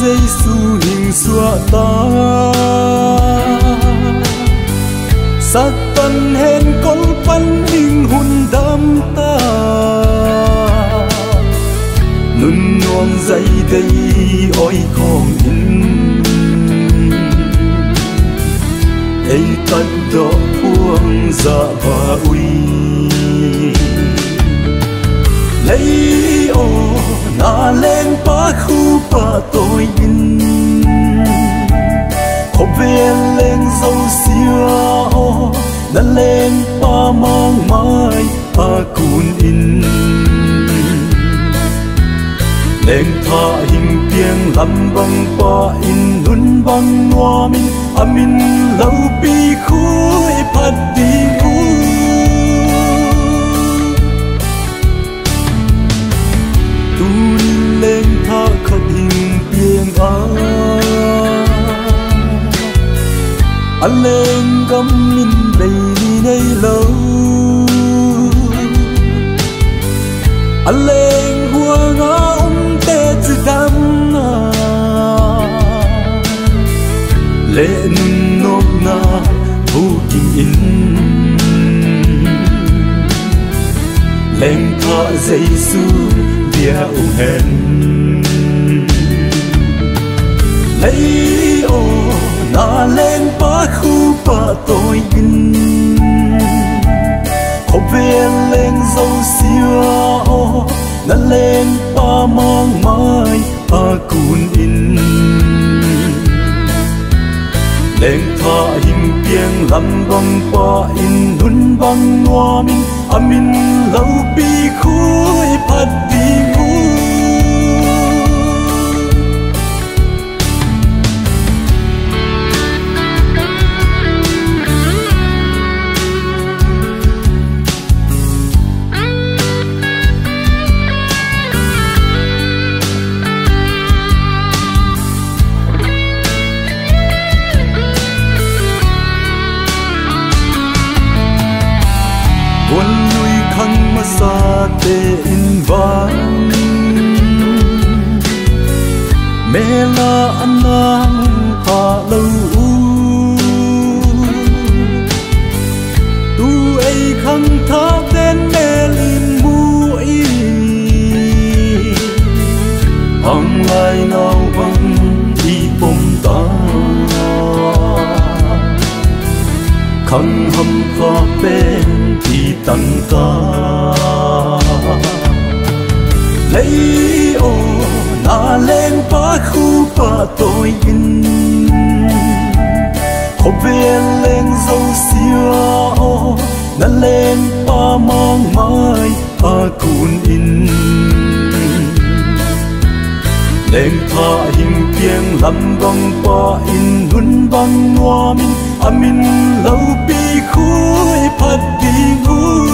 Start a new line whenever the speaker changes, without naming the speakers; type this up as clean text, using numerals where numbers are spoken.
Giêsu hình xua ta Satan hen kol pan ing hun dam ta Nun nuông dây đây oi khom in Ei tan do puang za ba ui Lấy ô na lên pa khu pa tôi in Khổ về lên dâu xia ô Na lên pa mang mai pa kun in Lên tha hình piang lam bang pa in nun bang noa min amin lau pi khui pat di u Tun lên tha khát hình piang a lên gam min đầy nay lâu lên hua ngã tê chữ đam lệ nun nốt na vô kinh in lên tha Giêsu bia u hẹn lấy ô na lên pa khu pa tôi in khổ về lên dâu xia ô na lên pa mang mai pa kun in lên tha hình piang lam bang pa in nun bang noa min amin lau pi khui pat di u Buồn nuôi khăn mà xa tê in vang Mẹ là anh nàng hạ lâu Tu ấy khăn thác đến mẹ linh mũi Hằng lại nào vắng đi bông ta Khăn hâm khó bên thì tăng ta lấy ô na lên pa khu pa tôi in khổ về lên dâu xia ô na lên pa mang mai pa kun in lên tha hình piang lam bang pa in nun bang noa min amin lau pi khui pat di u